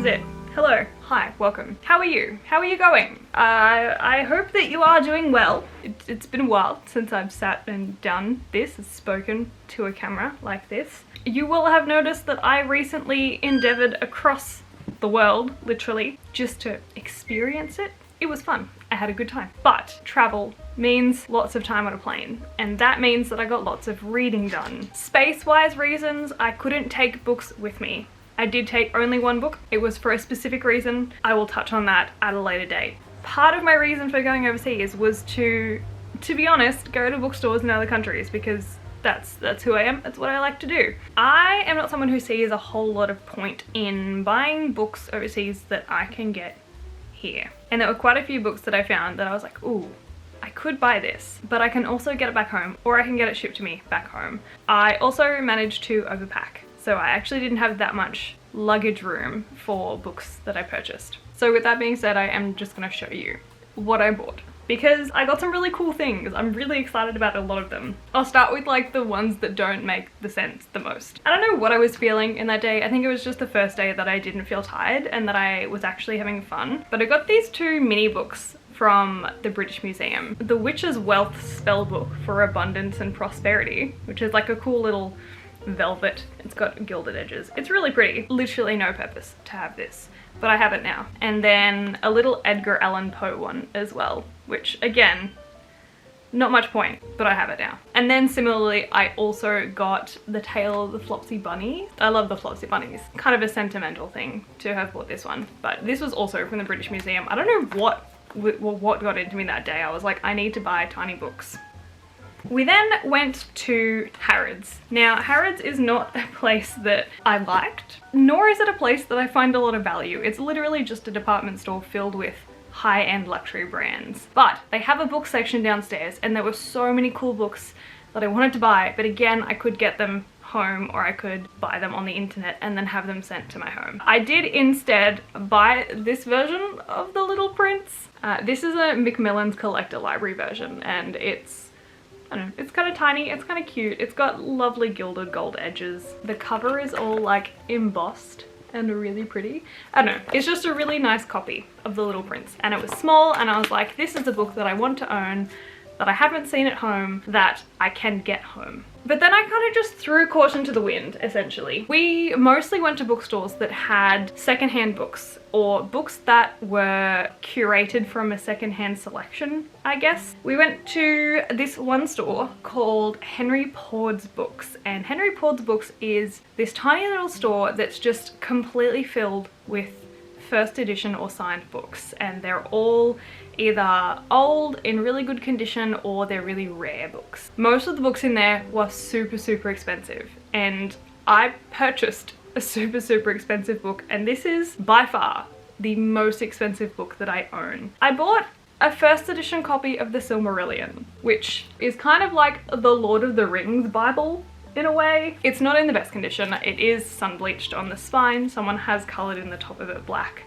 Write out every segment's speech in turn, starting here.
it. Hello, hi, welcome. How are you? How are you going? I hope that you are doing well. It's been a while since I've sat and done this, spoken to a camera like this. You will have noticed that I recently endeavored across the world, literally, just to experience it. It was fun. I had a good time. But travel means lots of time on a plane, and that means that I got lots of reading done. Space-wise reasons, I couldn't take books with me. I did take only one book. It was for a specific reason. I will touch on that at a later date. Part of my reason for going overseas was to be honest, go to bookstores in other countries, because that's who I am. That's what I like to do. I am not someone who sees a whole lot of point in buying books overseas that I can get here. And there were quite a few books that I found that I was like, ooh, I could buy this, but I can also get it back home, or I can get it shipped to me back home. I also managed to overpack, so I actually didn't have that much luggage room for books that I purchased. So with that being said, I am just gonna show you what I bought, because I got some really cool things. I'm really excited about a lot of them. I'll start with like the ones that don't make the sense the most. I don't know what I was feeling in that day. I think it was just the first day that I didn't feel tired and that I was actually having fun. But I got these two mini books from the British Museum. The Witch's Wealth Spellbook for Abundance and Prosperity, which is like a cool little velvet. It's got gilded edges. It's really pretty. Literally no purpose to have this, but I have it now. And then a little Edgar Allan Poe one as well, which again, not much point, but I have it now. And then similarly, I also got The Tale of the Flopsy Bunny. I love the Flopsy Bunnies. Kind of a sentimental thing to have bought this one, but this was also from the British Museum. I don't know what got into me that day. I was like, I need to buy tiny books. We then went to Harrods. Now, Harrods is not a place that I liked, nor is it a place that I find a lot of value. It's literally just a department store filled with high-end luxury brands. But they have a book section downstairs, and there were so many cool books that I wanted to buy, but again, I could get them home, or I could buy them on the internet and then have them sent to my home. I did instead buy this version of The Little Prince. This is a Macmillan's Collector Library version, and I don't know, it's kind of tiny, it's kind of cute. It's got lovely gilded gold edges. The cover is all like embossed and really pretty. I don't know, it's just a really nice copy of The Little Prince. And it was small, and I was like, this is a book that I want to own, that I haven't seen at home, that I can get home. But then I kind of just threw caution to the wind, essentially. We mostly went to bookstores that had secondhand books, or books that were curated from a secondhand selection, I guess. We went to this one store called Henry Pord's Books, and Henry Pord's Books is this tiny little store that's just completely filled with first edition or signed books, and they're all either old, in really good condition, or they're really rare books. Most of the books in there were super expensive, and I purchased a super expensive book, and this is by far the most expensive book that I own. I bought a first edition copy of The Silmarillion, which is kind of like the Lord of the Rings Bible in a way. It's not in the best condition. It is sun bleached on the spine. Someone has colored in the top of it black,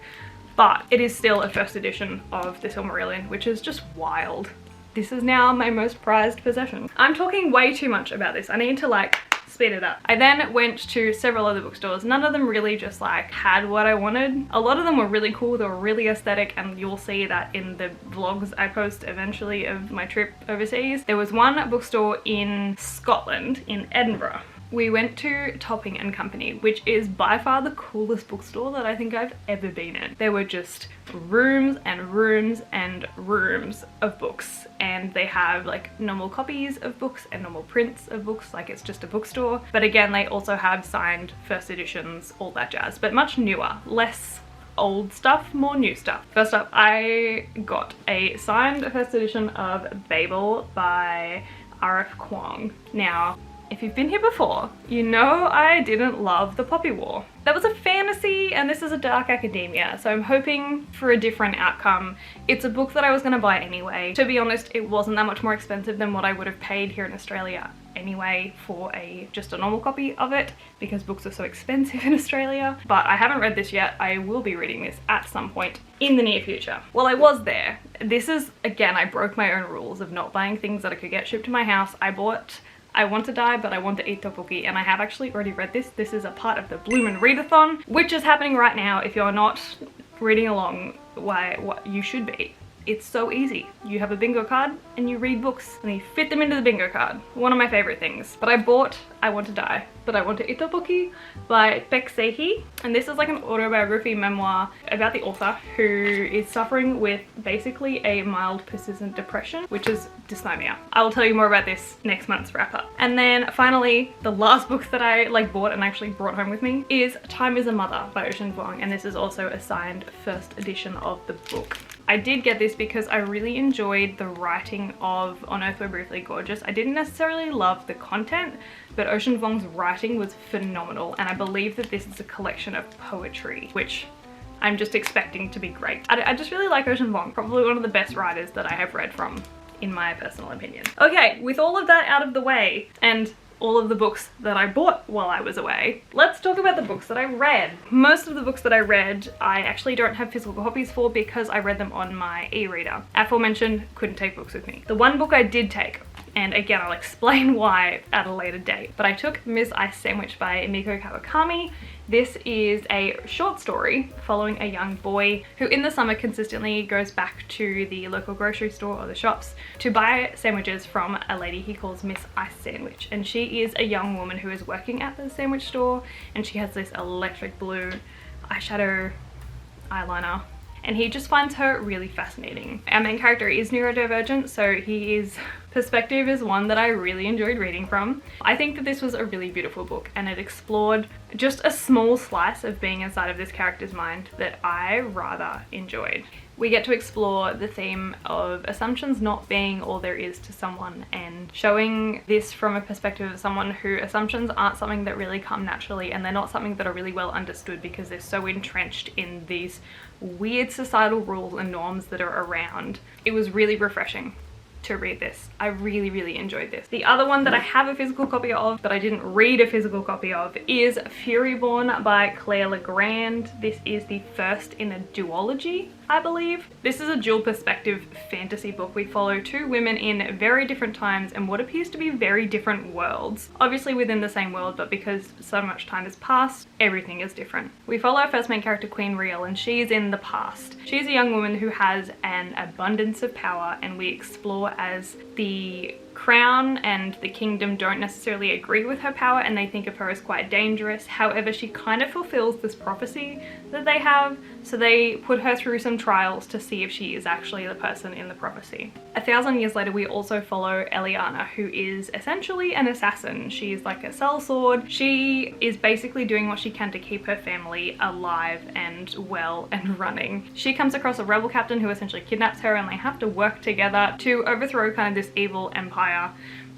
but it is still a first edition of The Silmarillion, which is just wild. This is now my most prized possession. I'm talking way too much about this. I need to like speed it up. I then went to several other bookstores. None of them really just like had what I wanted. A lot of them were really cool. They were really aesthetic, and you'll see that in the vlogs I post eventually of my trip overseas. There was one bookstore in Scotland, in Edinburgh. We went to Topping and Company, which is by far the coolest bookstore that I think I've ever been in. There were just rooms and rooms and rooms of books, and they have like normal copies of books and normal prints of books, like it's just a bookstore. But again, they also have signed first editions, all that jazz, but much newer, less old stuff, more new stuff. First up, I got a signed first edition of Babel by R.F. Kuang. Now, if you've been here before, you know I didn't love The Poppy War. That was a fantasy, and this is a dark academia, so I'm hoping for a different outcome. It's a book that I was gonna buy anyway. To be honest, it wasn't that much more expensive than what I would have paid here in Australia anyway for just a normal copy of it, because books are so expensive in Australia. But I haven't read this yet. I will be reading this at some point in the near future. While I was there, this is, again, I broke my own rules of not buying things that I could get shipped to my house. I bought I Want to Die, But I Want to Eat Tteokbokki, and I have actually already read this. This is a part of the Bloomin' Readathon, which is happening right now. If you're not reading along, what you should be. It's so easy. You have a bingo card and you read books and you fit them into the bingo card. One of my favorite things. But I bought I Want to Die, But I Want to Eat Tteokbokki by pixiepotz, and this is like an autobiography memoir about the author who is suffering with basically a mild persistent depression, which is dysthymia. I will tell you more about this next month's wrap up. And then finally, the last book that I bought and actually brought home with me is Time is a Mother by Ocean Vuong, and this is also a signed first edition of the book. I did get this because I really enjoyed the writing of On Earth We're Briefly Gorgeous. I didn't necessarily love the content, but Ocean Vuong's writing was phenomenal, and I believe that this is a collection of poetry, which I'm just expecting to be great. I just really like Ocean Vuong, probably one of the best writers that I have read from, in my personal opinion. Okay, with all of that out of the way, and all of the books that I bought while I was away, let's talk about the books that I read. Most of the books that I read, I actually don't have physical copies for because I read them on my e-reader. Aforementioned, couldn't take books with me. The one book I did take, and again I'll explain why at a later date, but I took Miss Ice Sandwich by Emiko Kawakami. This is a short story following a young boy who in the summer consistently goes back to the local grocery store or the shops to buy sandwiches from a lady he calls Miss Ice Sandwich. And she is a young woman who is working at the sandwich store, and she has this electric blue eyeshadow eyeliner, and he just finds her really fascinating. Our main character is neurodivergent, so his perspective is one that I really enjoyed reading from. I think that this was a really beautiful book, and it explored just a small slice of being inside of this character's mind that I rather enjoyed. We get to explore the theme of assumptions not being all there is to someone, and showing this from a perspective of someone who assumptions aren't something that really come naturally, and they're not something that are really well understood because they're so entrenched in these weird societal rules and norms that are around. It was really refreshing to read this. I really enjoyed this. The other one that I have a physical copy of but I didn't read a physical copy of is Furyborn by Claire Legrand. This is the first in a duology, I believe. This is a dual perspective fantasy book. We follow two women in very different times and what appears to be very different worlds. Obviously within the same world, but because so much time has passed, everything is different. We follow our first main character, Queen Riel, and she's in the past. She's a young woman who has an abundance of power, and we explore as the crown and the kingdom don't necessarily agree with her power, and they think of her as quite dangerous. However, she kind of fulfills this prophecy that they have, so they put her through some trials to see if she is actually the person in the prophecy. 1,000 years later, we also follow Eliana, who is essentially an assassin. She's like a sellsword. She is basically doing what she can to keep her family alive and well and running. She comes across a rebel captain who essentially kidnaps her, and they have to work together to overthrow kind of this evil empire.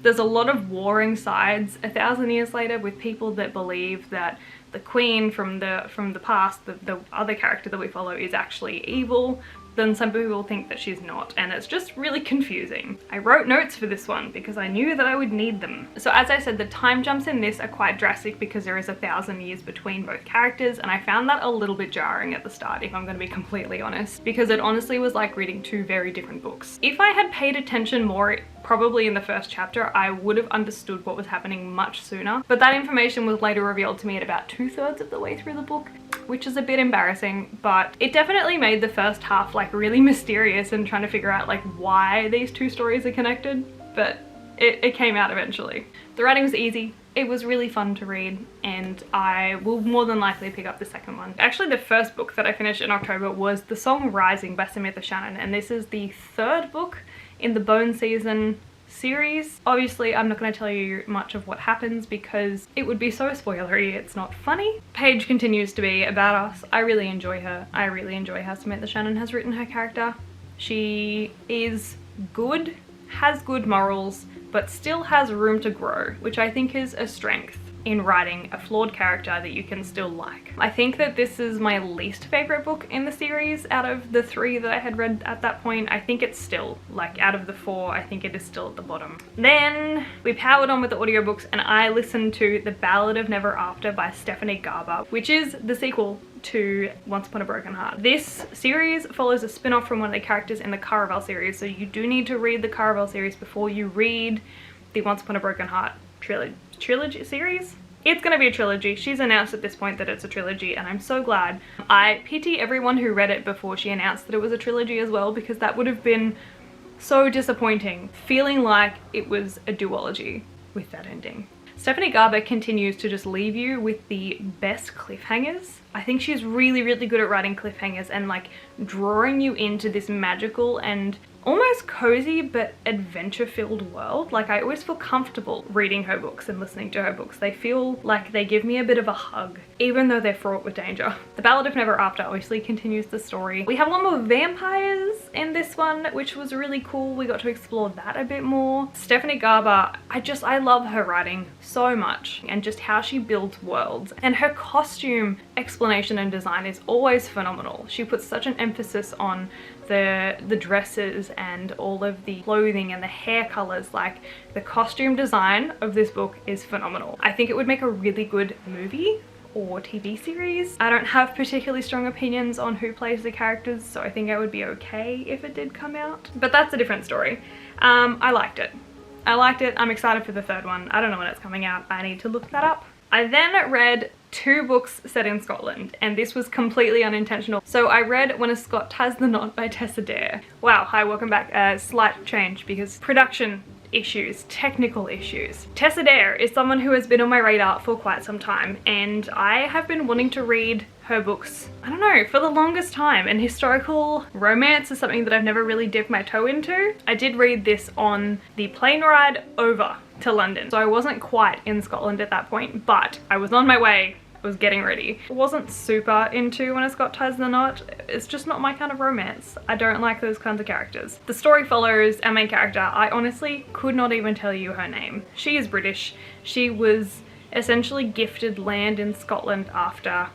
There's a lot of warring sides 1,000 years later, with people that believe that the queen from the past, the other character that we follow, is actually evil. Then some people think that she's not, and it's just really confusing. I wrote notes for this one because I knew that I would need them. So as I said, the time jumps in this are quite drastic because there is 1,000 years between both characters, and I found that a little bit jarring at the start, if I'm going to be completely honest, because it honestly was like reading two very different books. If I had paid attention more, probably in the first chapter, I would have understood what was happening much sooner, but that information was later revealed to me at about 2/3 of the way through the book, which is a bit embarrassing, but it definitely made the first half like really mysterious and trying to figure out like why these two stories are connected, but it came out eventually. The writing was easy. It was really fun to read, and I will more than likely pick up the second one. Actually, the first book that I finished in October was The Song Rising by Samantha Shannon, and this is the third book in the Bone Season series. Obviously, I'm not going to tell you much of what happens because it would be so spoilery, it's not funny. Paige continues to be a badass. I really enjoy her. I really enjoy how Samantha Shannon has written her character. She is good, has good morals, but still has room to grow, which I think is a strength in writing a flawed character that you can still like. I think that this is my least favorite book in the series out of the 3 that I had read at that point. I think it's still, like, out of the 4, I think it is still at the bottom. Then we powered on with the audiobooks, and I listened to The Ballad of Never After by Stephanie Garber, which is the sequel to Once Upon a Broken Heart. This series follows a spin-off from one of the characters in the Caraval series, so you do need to read the Caraval series before you read the Once Upon a Broken Heart trilogy series. It's gonna be a trilogy. She's announced at this point that it's a trilogy, and I'm so glad. I pity everyone who read it before she announced that it was a trilogy as well, because that would have been so disappointing, feeling like it was a duology with that ending. Stephanie Garber continues to just leave you with the best cliffhangers. I think she's really, really good at writing cliffhangers and like drawing you into this magical and almost cozy but adventure-filled world. Like, I always feel comfortable reading her books and listening to her books. They feel like they give me a bit of a hug, even though they're fraught with danger. The Ballad of Never After obviously continues the story. We have a lot more vampires in this one, which was really cool. We got to explore that a bit more. Stephanie Garber, I love her writing so much, and just how she builds worlds. And her costume explanation and design is always phenomenal. She puts such an emphasis on the dresses and all of the clothing and the hair colors. Like, the costume design of this book is phenomenal. I think it would make a really good movie or TV series. I don't have particularly strong opinions on who plays the characters, so I think I would be okay if it did come out, but that's a different story. I liked it. I'm excited for the third one. I don't know when it's coming out. I need to look that up. I then read 2 books set in Scotland, and this was completely unintentional. So I read When a Scot Ties the Knot by Tessa Dare. Wow, hi, welcome back. Slight change because production issues, technical issues. Tessa Dare is someone who has been on my radar for quite some time, and I have been wanting to read her books, I don't know, for the longest time. And historical romance is something that I've never really dipped my toe into. I did read this on the plane ride over to London, so I wasn't quite in Scotland at that point, but I was on my way. I was getting ready. I wasn't super into When a Scot Ties the Knot. It's just not my kind of romance. I don't like those kinds of characters. The story follows our main character. I honestly could not even tell you her name. She is British. She was essentially gifted land in Scotland after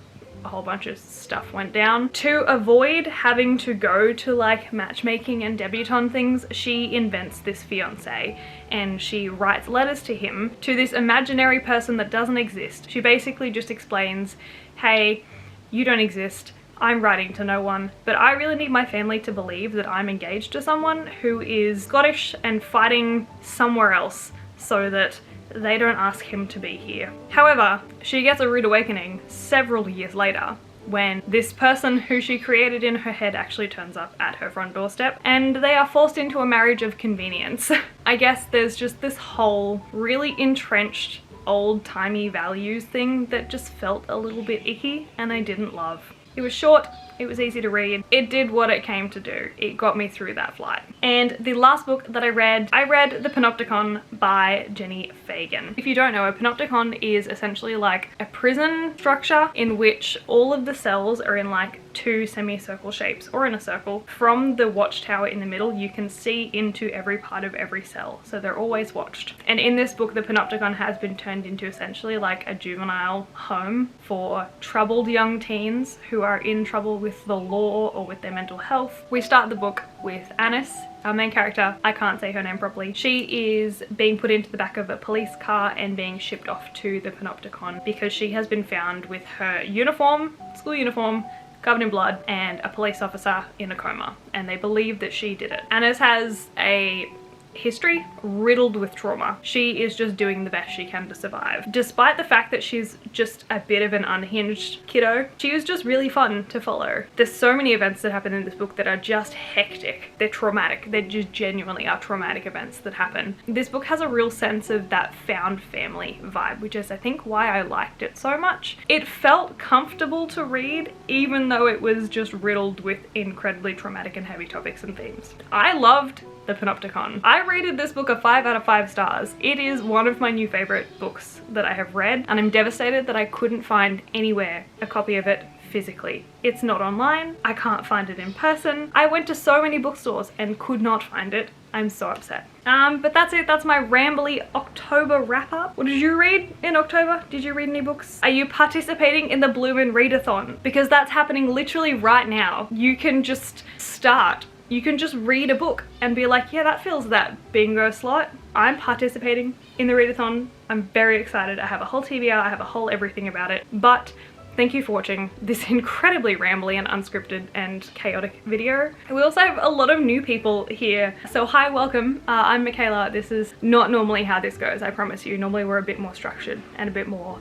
a whole bunch of stuff went down. To avoid having to go to like matchmaking and debutante things, she invents this fiance, and she writes letters to him, to this imaginary person that doesn't exist. She basically just explains, hey, you don't exist, I'm writing to no one, but I really need my family to believe that I'm engaged to someone who is Scottish and fighting somewhere else so that they don't ask him to be here. However, she gets a rude awakening several years later when this person who she created in her head actually turns up at her front doorstep, and they are forced into a marriage of convenience. I guess there's just this whole really entrenched old-timey values thing that just felt a little bit icky, and I didn't love. It was short, it was easy to read, it did what it came to do. It got me through that flight. And the last book that I read The Panopticon by Jenny Fagan. If you don't know, a panopticon is essentially like a prison structure in which all of the cells are in like 2 semicircle shapes, or in a circle. From the watchtower in the middle, you can see into every part of every cell, so they're always watched. And in this book, the panopticon has been turned into essentially like a juvenile home for troubled young teens who are in trouble with the law or with their mental health. We start the book with Annis, our main character. I can't say her name properly. She is being put into the back of a police car and being shipped off to the panopticon because she has been found with her uniform, school uniform, covered in blood, and a police officer in a coma, and they believe that she did it. Annis has a history riddled with trauma. She is just doing the best she can to survive. Despite the fact that she's just a bit of an unhinged kiddo, she is just really fun to follow. There's so many events that happen in this book that are just hectic. They're traumatic. They just genuinely are traumatic events that happen. This book has a real sense of that found family vibe, which is I think why I liked it so much. It felt comfortable to read, even though it was just riddled with incredibly traumatic and heavy topics and themes. I loved The Panopticon. I rated this book a 5 out of 5 stars. It is one of my new favorite books that I have read, and I'm devastated that I couldn't find anywhere a copy of it physically. It's not online. I can't find it in person. I went to so many bookstores and could not find it. I'm so upset. But that's it. That's my rambly October wrap up. What did you read in October? Did you read any books? Are you participating in the Bloomin' Readathon? Because that's happening literally right now. You can just start. You can just read a book and be like, yeah, that fills that bingo slot. I'm participating in the readathon. I'm very excited. I have a whole TBR, I have a whole everything about it. But Thank you for watching this incredibly rambly and unscripted and chaotic video. We also have a lot of new people here. So hi, welcome. I'm Michaela. This is not normally how this goes, I promise you. Normally we're a bit more structured and a bit more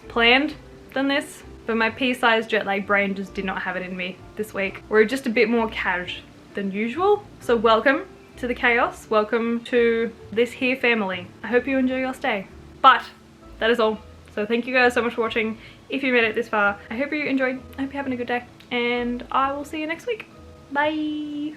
planned than this. But my pea-sized jet lag brain just did not have it in me this week. We're just a bit more cash than usual. So welcome to the chaos. Welcome to this here family. I hope you enjoy your stay. But that is all. So thank you guys so much for watching. If you made it this far, I hope you enjoyed. I hope you're having a good day. And I will see you next week. Bye.